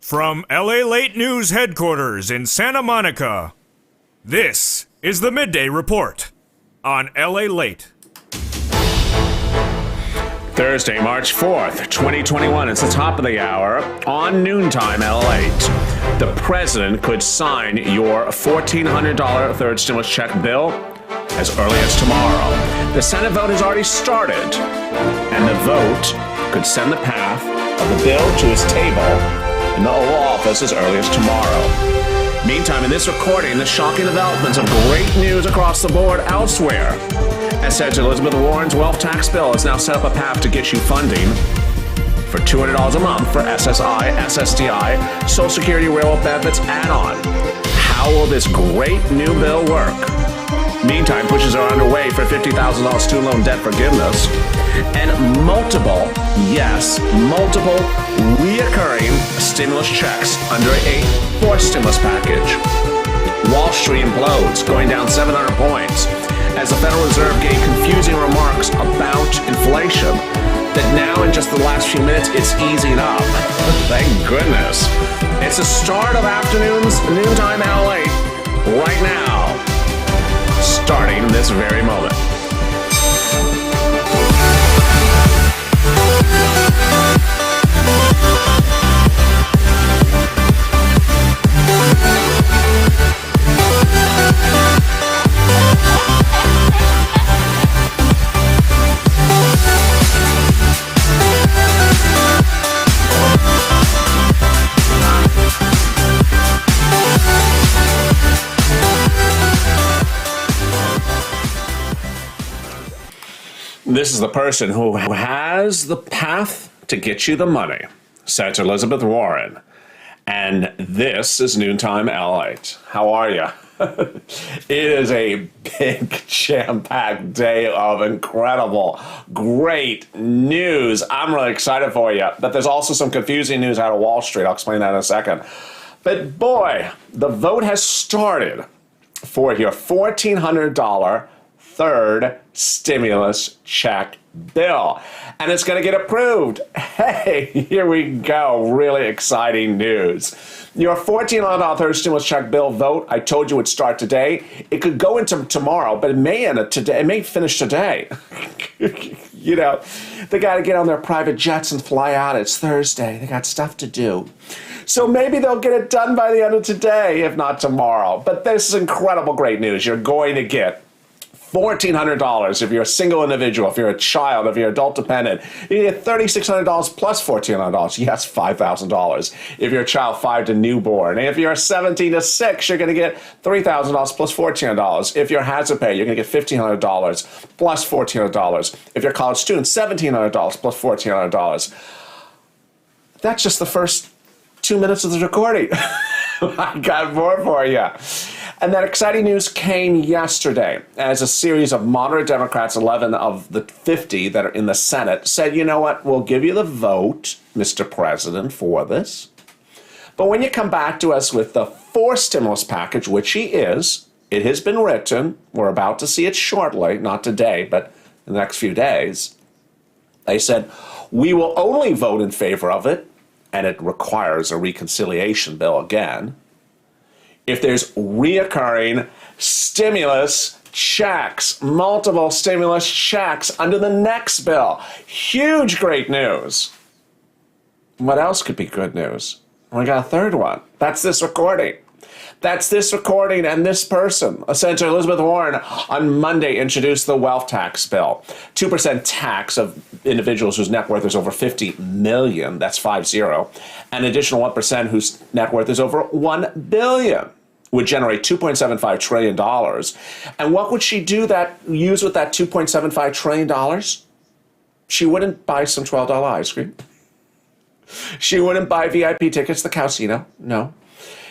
From Lalate News headquarters in Santa Monica, this is the Midday Report on Lalate. Thursday, March 4th, 2021. It's the top of the hour on Noontime, Lalate. The president could sign your $1,400 third stimulus check bill as early as tomorrow. The Senate vote has already started, and the vote could send the path of the bill to his table in the Oval Office as early as tomorrow. Meantime, in this recording, the shocking developments of great news across the board elsewhere. As Senator Elizabeth Warren's wealth tax bill has now set up a path to get you funding for $200 a month for SSI, SSDI, Social Security Railroad Benefits add-on. How will this great new bill work? Meantime, pushes are underway for $50,000 student loan debt forgiveness and multiple reoccurring stimulus checks under a fourth stimulus package. Wall Street implodes, going down 700 points as the Federal Reserve gave confusing remarks about inflation that now in just the last few minutes it's easing up. Thank goodness. It's the start of afternoon's Noontime LA right now, starting this very moment. This is the person who has the path to get you the money, Senator Elizabeth Warren. And this is Noontime Lalate. How are you? It is a big, jam-packed day of incredible, great news. I'm really excited for you. But there's also some confusing news out of Wall Street. I'll explain that in a second. But boy, the vote has started for your $1,400 third stimulus check bill. And it's going to get approved. Hey, here we go. Really exciting news. Your $1,400 third stimulus check bill vote, I told you would start today. It could go into tomorrow, but it may end today. It may finish today. You know, they got to get on their private jets and fly out. It's Thursday. They got stuff to do. So maybe they'll get it done by the end of today, if not tomorrow. But this is incredible, great news. You're going to get $1,400 if you're a single individual, if you're a child, if you're adult dependent. You get $3,600 plus $1,400. Yes, $5,000. If you're a child 5 to newborn. And if you're 17 to 6, you're going to get $3,000 plus $1,400. If you're hazard pay, you're going to get $1,500 plus $1,400. If you're a college student, $1,700 plus $1,400. That's just the first 2 minutes of the recording. I got more for you. And that exciting news came yesterday as a series of moderate Democrats, 11 of the 50 that are in the Senate, said, you know what, we'll give you the vote, Mr. President, for this. But when you come back to us with the fourth stimulus package, which he is, it has been written, we're about to see it shortly, not today, but in the next few days, they said, we will only vote in favor of it, and it requires a reconciliation bill again, if there's reoccurring stimulus checks, multiple stimulus checks under the next bill. Huge, great news. What else could be good news? We got a third one. That's this recording. That's this recording and this person. Senator Elizabeth Warren on Monday introduced the wealth tax bill. 2% tax of individuals whose net worth is over $50 million, that's 50, an additional 1% whose net worth is over $1 billion. Would generate $2.75 trillion. And what would she use with that $2.75 trillion? She wouldn't buy some $12 ice cream. She wouldn't buy VIP tickets to the casino. No.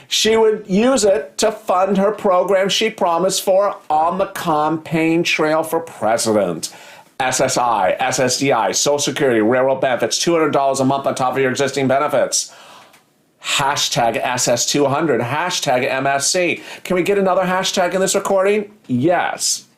She would use it to fund her program she promised for on the campaign trail for president. SSI, SSDI, Social Security, Railroad Benefits, $200 a month on top of your existing benefits. Hashtag SS200, hashtag MSC. Can we get another hashtag in this recording? Yes.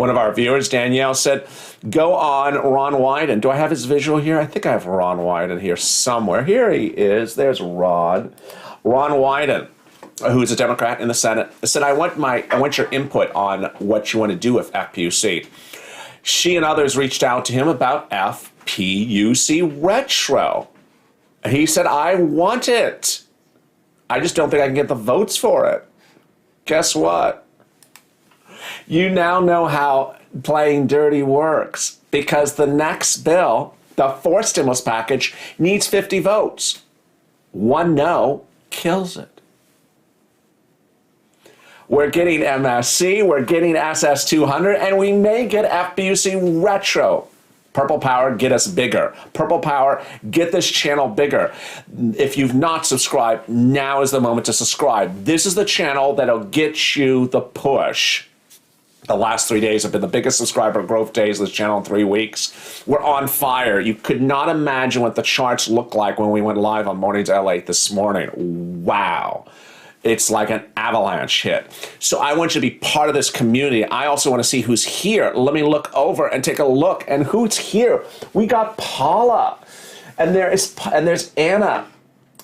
One of our viewers, Danielle, said, go on Ron Wyden. Do I have his visual here? I think I have Ron Wyden here somewhere. Here he is. There's Ron. Ron Wyden, who's a Democrat in the Senate, said, I want your input on what you want to do with FPUC. She and others reached out to him about FPUC Retro. He said, I want it. I just don't think I can get the votes for it. Guess what? You now know how playing dirty works, because the next bill, the fourth stimulus package, needs 50 votes. One no kills it. We're getting MSC, we're getting SS200, and we may get FPUC Retro. Purple Power, get us bigger. Purple Power, get this channel bigger. If you've not subscribed, now is the moment to subscribe. This is the channel that'll get you the push. The last 3 days have been the biggest subscriber growth days of this channel in 3 weeks. We're on fire. You could not imagine what the charts looked like when we went live on Mornings Lalate this morning. Wow. It's like an avalanche hit. So I want you to be part of this community. I also want to see who's here. Let me look over and take a look. And who's here? We got Paula. And there's Anna.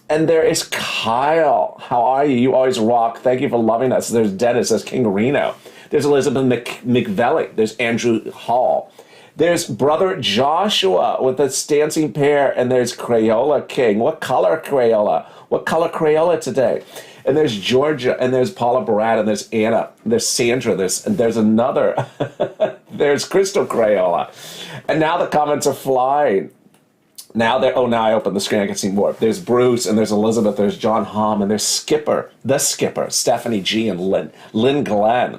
And there is Kyle. How are you? You always rock. Thank you for loving us. There's Dennis. There's King Reno. There's Elizabeth McVelly. There's Andrew Hall. There's Brother Joshua with the dancing pair. And there's Crayola King. What color Crayola? What color Crayola today? And there's Georgia. And there's Paula Barat. And there's Anna. And there's Sandra. There's another. There's Crystal Crayola. And now the comments are flying. Now I opened the screen, I can see more. There's Bruce, and there's Elizabeth, there's John Hom, and there's Skipper, the Skipper, Stephanie G, and Lynn Glenn.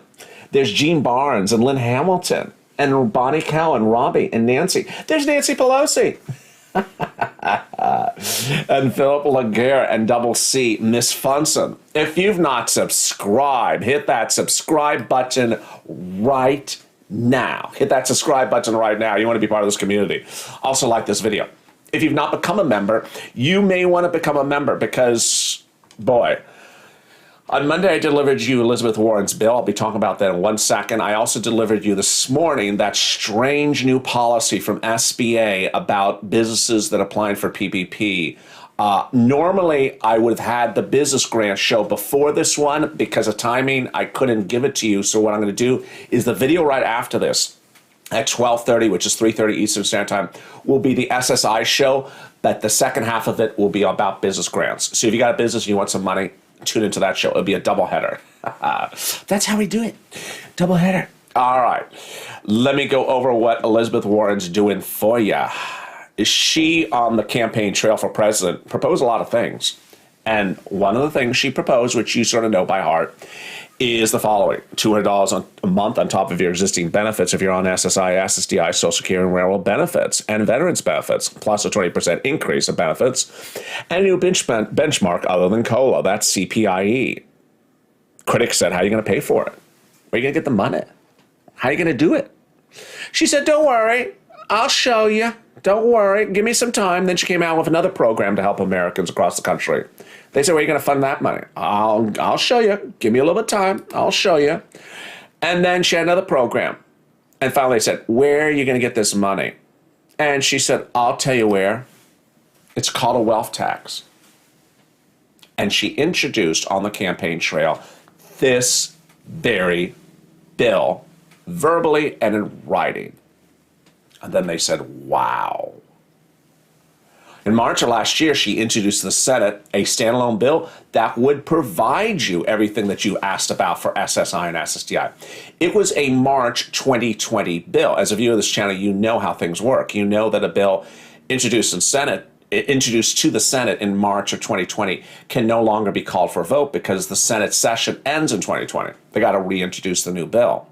There's Gene Barnes, and Lynn Hamilton, and Bonnie Cow, and Robbie, and Nancy. There's Nancy Pelosi. And Philip Laguerre, and Double C, Miss Funson. If you've not subscribed, hit that subscribe button right now. Hit that subscribe button right now. You want to be part of this community. Also like this video. If you've not become a member, you may want to become a member because, boy, on Monday I delivered you Elizabeth Warren's bill. I'll be talking about that in 1 second. I also delivered you this morning that strange new policy from SBA about businesses that applied for PPP. Normally, I would have had the business grant show before this one. Because of timing, I couldn't give it to you. So what I'm going to do is the video right after this, at 12:30, which is 3:30 Eastern Standard Time, will be the SSI show, but the second half of it will be about business grants. So if you got a business and you want some money, tune into that show. It'll be a double header. That's how we do it. Double header. All right. Let me go over what Elizabeth Warren's doing for you. She, on the campaign trail for president, proposed a lot of things. And one of the things she proposed, which you sort of know by heart, is the following: $200 a month on top of your existing benefits if you're on SSI, SSDI, Social Security, and railroad benefits, and veterans benefits, plus a 20% increase in benefits, and a new benchmark other than COLA. That's CPIE. Critics said, how are you going to pay for it? Where are you going to get the money? How are you going to do it? She said, don't worry. I'll show you. Don't worry. Give me some time. Then she came out with another program to help Americans across the country. They said, where are you going to fund that money? I'll show you. Give me a little bit of time. I'll show you. And then she had another program. And finally they said, where are you going to get this money? And she said, I'll tell you where. It's called a wealth tax. And she introduced on the campaign trail this very bill, verbally and in writing. And then they said, wow. In March of last year, she introduced to the Senate a standalone bill that would provide you everything that you asked about for SSI and SSDI. It was a March 2020 bill. As a viewer of this channel, you know how things work. You know that a bill introduced to the Senate in March of 2020 can no longer be called for a vote because the Senate session ends in 2020. They got to reintroduce the new bill.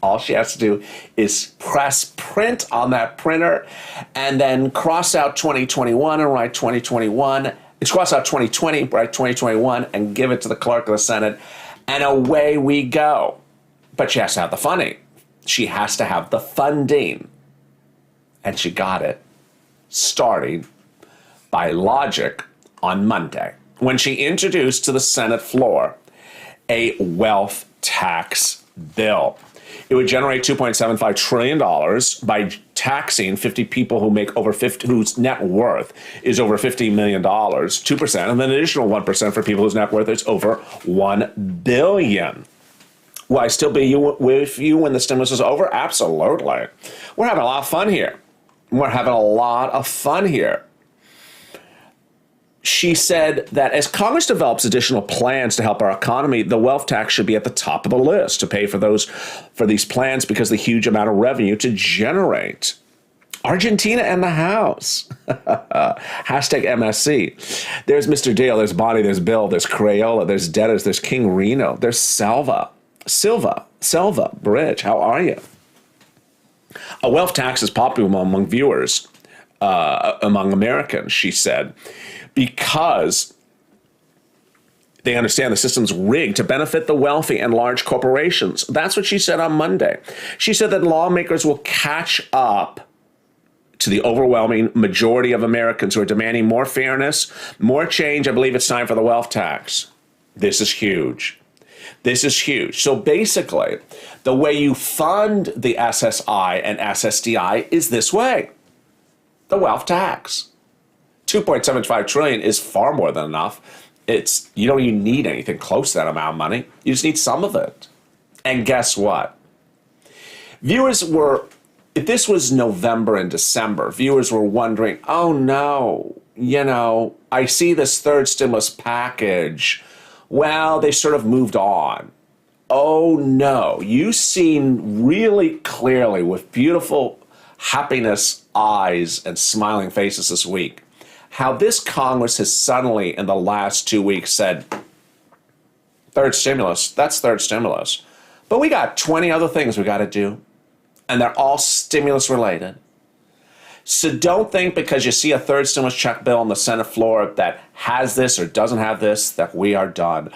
All she has to do is press print on that printer and then cross out 2021 and write 2021. It's cross out 2020, write 2021, and give it to the clerk of the Senate, and away we go. But she has to have the funding. She has to have the funding. And she got it starting by logic on Monday when she introduced to the Senate floor a wealth tax bill. It would generate $2.75 trillion by taxing 50 people who make over 50, whose net worth is over $50 million, 2%, and then an additional 1% for people whose net worth is over $1 billion. Will I still be with you when the stimulus is over? Absolutely. We're having a lot of fun here. She said that as Congress develops additional plans to help our economy, the wealth tax should be at the top of the list to pay for these plans because of the huge amount of revenue to generate. Argentina and the House. Hashtag MSC. There's Mr. Dale, there's Bonnie, there's Bill, there's Crayola, there's Dennis, there's King Reno, there's Selva Bridge. How are you? A wealth tax is popular among viewers, among Americans, she said, because they understand the system's rigged to benefit the wealthy and large corporations. That's what she said on Monday. She said that lawmakers will catch up to the overwhelming majority of Americans who are demanding more fairness, more change. I believe it's time for the wealth tax. This is huge. So basically, the way you fund the SSI and SSDI is this way. The wealth tax. $2.75 trillion is far more than enough. You don't even need anything close to that amount of money. You just need some of it. And guess what? If this was November and December, viewers were wondering, oh no, I see this third stimulus package. Well, they sort of moved on. Oh no, you've seen really clearly with beautiful happiness eyes and smiling faces this week how this Congress has suddenly in the last 2 weeks said, third stimulus, that's third stimulus. But we got 20 other things we got to do, and they're all stimulus related. So don't think because you see a third stimulus check bill on the Senate floor that has this or doesn't have this, that we are done.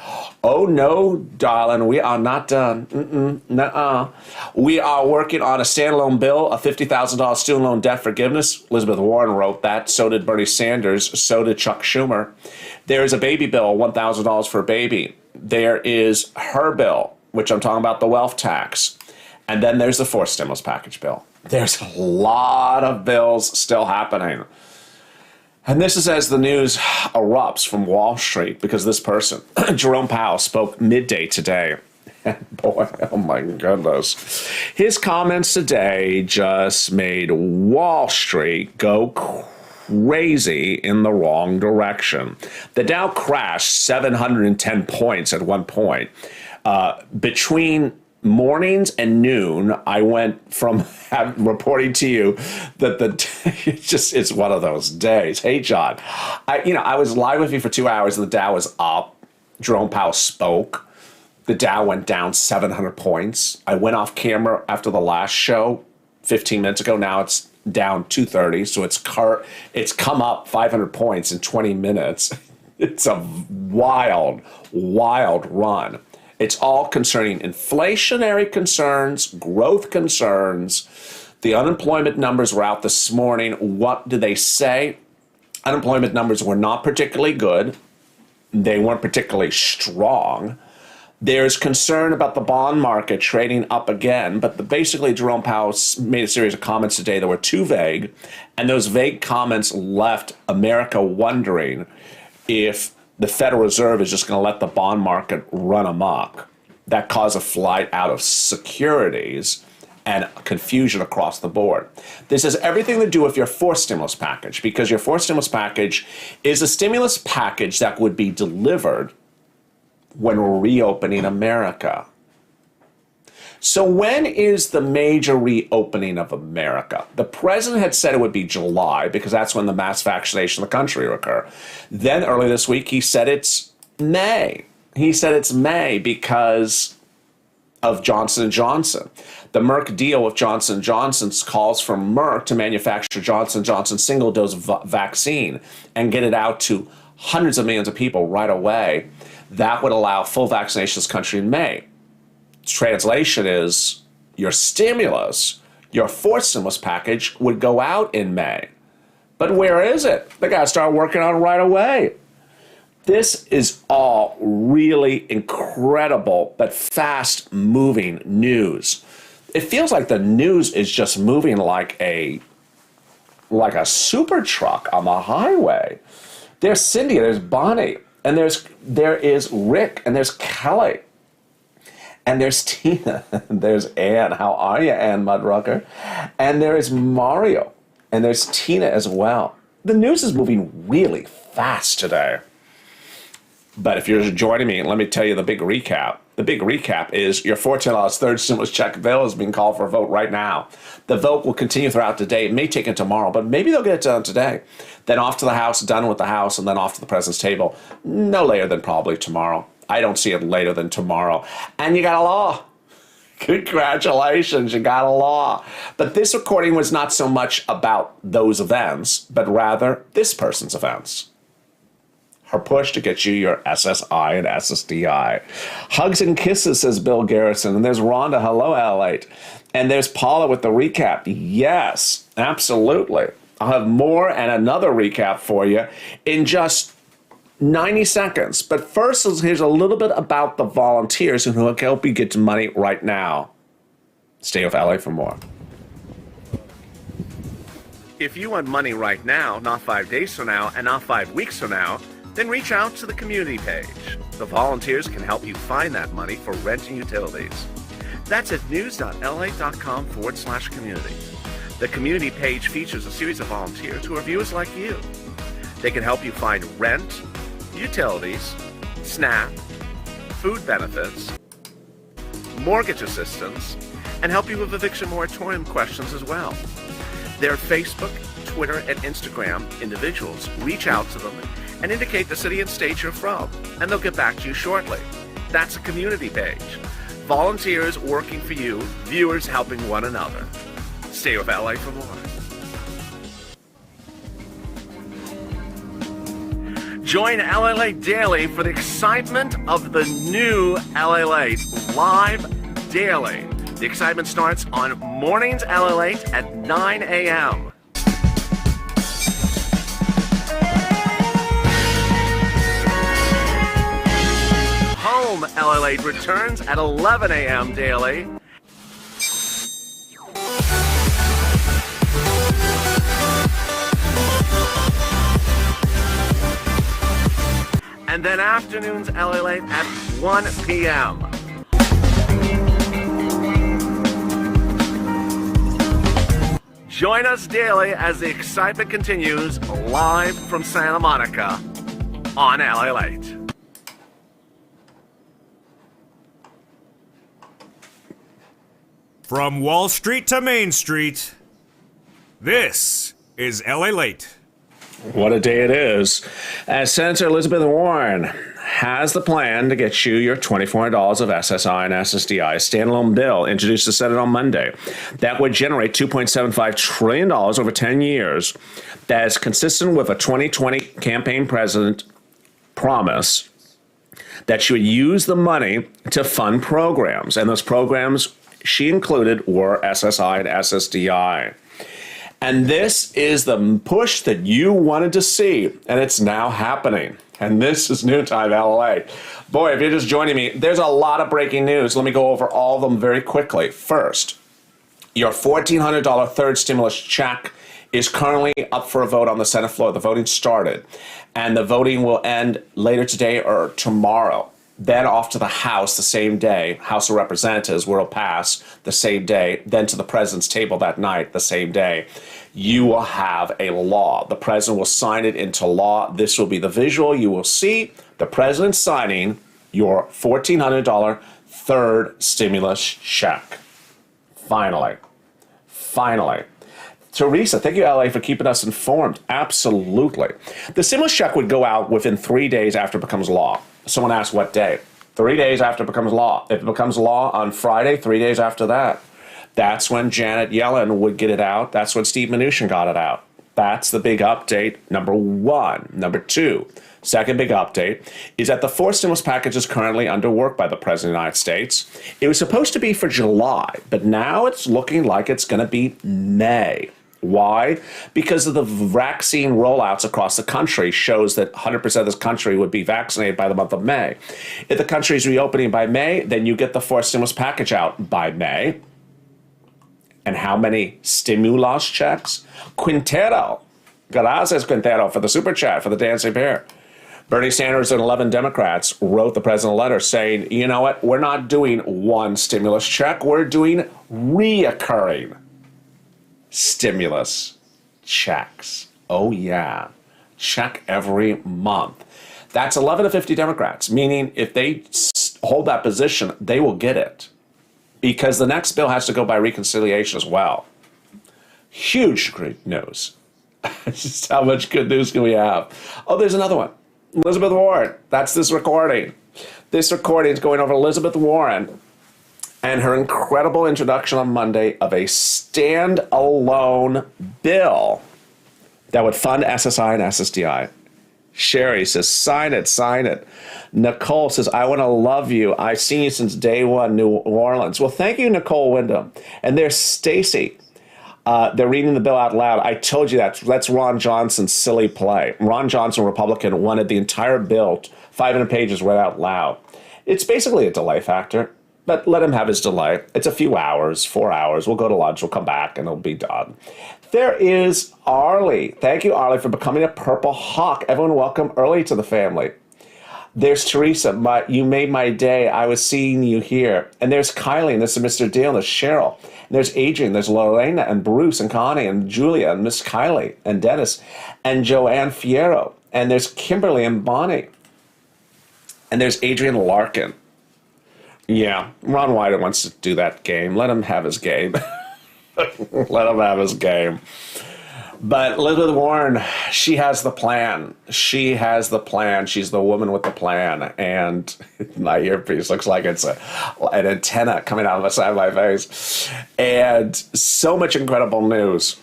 Oh no, darling, we are not done. Nuh-uh. We are working on a standalone bill, a $50,000 student loan debt forgiveness. Elizabeth Warren wrote that. So did Bernie Sanders. So did Chuck Schumer. There is a baby bill, $1,000 for a baby. There is her bill, which I'm talking about, the wealth tax. And then there's the fourth stimulus package bill. There's a lot of bills still happening. And this is as the news erupts from Wall Street because this person, Jerome Powell, spoke midday today. And boy, oh my goodness. His comments today just made Wall Street go crazy in the wrong direction. The Dow crashed 710 points at one point. Between mornings and noon, I went from reporting to you that it's one of those days. Hey, John, I was live with you for 2 hours and the Dow was up. Jerome Powell spoke. The Dow went down 700 points. I went off camera after the last show 15 minutes ago. Now it's down 230. So it's come up 500 points in 20 minutes. It's a wild, wild run. It's all concerning inflationary concerns, growth concerns. The unemployment numbers were out this morning. What do they say? Unemployment numbers were not particularly good. They weren't particularly strong. There's concern about the bond market trading up again, but basically Jerome Powell made a series of comments today that were too vague, and those vague comments left America wondering if the Federal Reserve is just going to let the bond market run amok. That caused a flight out of securities and confusion across the board. This has everything to do with your fourth stimulus package, because your fourth stimulus package is a stimulus package that would be delivered when we're reopening America. So when is the major reopening of America? The president had said it would be July because that's when the mass vaccination of the country will occur. Then early this week, he said it's May. He said it's May because of Johnson & Johnson. The Merck deal with Johnson & Johnson calls for Merck to manufacture Johnson & Johnson single-dose vaccine and get it out to hundreds of millions of people right away. That would allow full vaccination of this country in May. Translation is your stimulus, your fourth stimulus package would go out in May. But where is it? They got to start working on it right away. This is all really incredible but fast-moving news. It feels like the news is just moving like a super truck on the highway. There's Cindy, there's Bonnie, and there is Rick, and there's Kelly, and there's Tina, and there's Ann. How are you, Ann Mudrucker? And there is Mario, and there's Tina as well. The news is moving really fast today. But if you're joining me, let me tell you the big recap. The big recap is your $14 third stimulus check bill is being called for a vote right now. The vote will continue throughout the day. It may take it tomorrow, but maybe they'll get it done today. Then off to the House, done with the House, and then off to the President's table. No later than probably tomorrow. I don't see it later than tomorrow. And you got a law. Congratulations, you got a law. But this recording was not so much about those events, but rather this person's events. Her push to get you your SSI and SSDI. Hugs and kisses, says Bill Garrison. And there's Rhonda. Hello, Lalate. And there's Paula with the recap. Yes, absolutely. I'll have more and another recap for you in just 90 seconds. But first, here's a little bit about the volunteers who can help you get to money right now. Stay with LA for more. If you want money right now, not 5 days from now, and not 5 weeks from now, then reach out to the community page. The volunteers can help you find that money for rent and utilities. That's at news.la.com/community. The community page features a series of volunteers who are viewers like you. They can help you find rent, utilities, SNAP, food benefits, mortgage assistance, and help you with eviction moratorium questions as well. Their Facebook, Twitter, and Instagram individuals reach out to them and indicate the city and state you're from, and they'll get back to you shortly. That's a community page. Volunteers working for you, viewers helping one another. Stay with LA for more. Join LA Late Daily for the excitement of the new LA Late live daily. The excitement starts on mornings LA Late at 9 a.m. Home LA Late returns at 11 a.m. daily. And then afternoons LA Late at 1 p.m. Join us daily as the excitement continues live from Santa Monica on LA Late. From Wall Street to Main Street, this is LA Late. What a day it is, as Senator Elizabeth Warren has the plan to get you your $2,400 of SSI and SSDI, a standalone bill introduced to the Senate on Monday that would generate $2.75 trillion over 10 years. That is consistent with a 2020 campaign president promise that she would use the money to fund programs, and those programs she included were SSI and SSDI. And this is the push that you wanted to see, and it's now happening. And this is Noontime LA. Boy, if you're just joining me, there's a lot of breaking news. Let me go over all of them very quickly. First, your $1,400 third stimulus check is currently up for a vote on the Senate floor. The voting started, and the voting will end later today or tomorrow. Then off to the House the same day, House of Representatives, where it'll pass the same day, then to the President's table that night, the same day. You will have a law. The President will sign it into law. This will be the visual. You will see the President signing your $1,400 third stimulus check. Finally. Teresa, thank you, LA, for keeping us informed. Absolutely. The stimulus check would go out within 3 days after it becomes law. Someone asked what day. 3 days after it becomes law. If it becomes law on Friday, 3 days after that. That's when Janet Yellen would get it out. That's when Steve Mnuchin got it out. That's the big update, number one. Number two, second big update, is that the fourth stimulus package is currently under work by the President of the United States. It was supposed to be for July, but now it's looking like it's going to be May. Why? Because of the vaccine rollouts across the country shows that 100% of this country would be vaccinated by the month of May. If the country is reopening by May, then you get the fourth stimulus package out by May. And how many stimulus checks? Quintero. Gracias, Quintero, for the super chat, for the dancing bear. Bernie Sanders and 11 Democrats wrote the president a letter saying, you know what, we're not doing one stimulus check, we're doing reoccurring stimulus checks. Oh, yeah. Check every month. That's 11 to 50 Democrats, meaning if they hold that position, they will get it. Because the next bill has to go by reconciliation as well. Huge great news. Just how much good news can we have? Oh, there's another one. Elizabeth Warren. That's this recording. This recording is going over Elizabeth Warren and her incredible introduction on Monday of a standalone bill that would fund SSI and SSDI. Sherry says, sign it, sign it. Nicole says, I want to love you. I've seen you since day one, New Orleans. Well, thank you, Nicole Wyndham. And there's Stacy. They're reading the bill out loud. I told you that. That's Ron Johnson's silly play. Ron Johnson, Republican, wanted the entire bill, 500 pages, read out loud. It's basically a delay factor, but let him have his delay. It's a few hours, 4 hours. We'll go to lunch. We'll come back, and it'll be done. There is Arlie. Thank you, Arlie, for becoming a Purple Hawk. Everyone welcome Early to the family. There's Teresa. You made my day. I was seeing you here. And there's Kylie, and there's Mr. Dale, and there's Cheryl. And there's Adrian, there's Lorena, and Bruce, and Connie, and Julia, and Miss Kylie, and Dennis, and Joanne Fierro. And there's Kimberly and Bonnie. And there's Adrian Larkin. Yeah, Ron Wyden wants to do that game. Let him have his game. Let him have his game. But Elizabeth Warren, she has the plan. She has the plan. She's the woman with the plan. And my earpiece looks like it's an antenna coming out of the side of my face. And so much incredible news.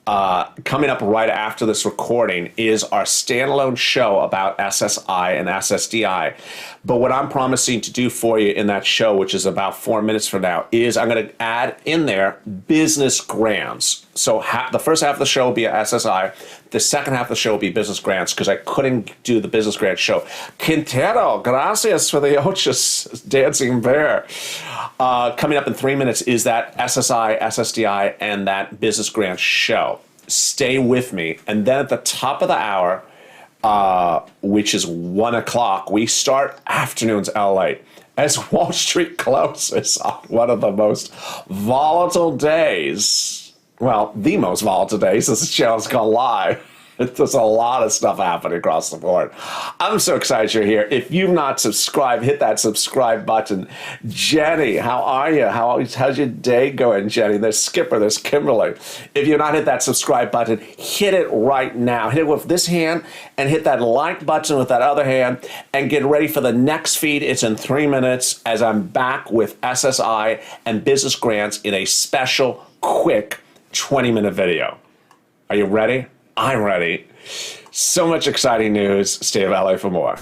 Coming up right after this recording is our standalone show about SSI and SSDI. But what I'm promising to do for you in that show, which is about 4 minutes from now, is I'm going to add in there business grants. So the first half of the show will be SSI. The second half of the show will be business grants because I couldn't do the business grant show. Quintero, gracias for the Ochas dancing bear. Coming up in 3 minutes is that SSI, SSDI, and that business grant show. Stay with me. And then at the top of the hour, which is 1 o'clock, we start afternoons LA as Wall Street closes on one of the most volatile days. Well, the most volatile days since the channel's gone live. There's a lot of stuff happening across the board. I'm so excited you're here. If you've not subscribed, hit that subscribe button. Jenny, how are you? How's your day going, Jenny? There's Skipper, there's Kimberly. If you've not hit that subscribe button, hit it right now. Hit it with this hand and hit that like button with that other hand and get ready for the next feed. It's in 3 minutes as I'm back with SSI and business grants in a special, quick 20-minute video. Are you ready? I'm ready. So much exciting news. Stay of LA for more.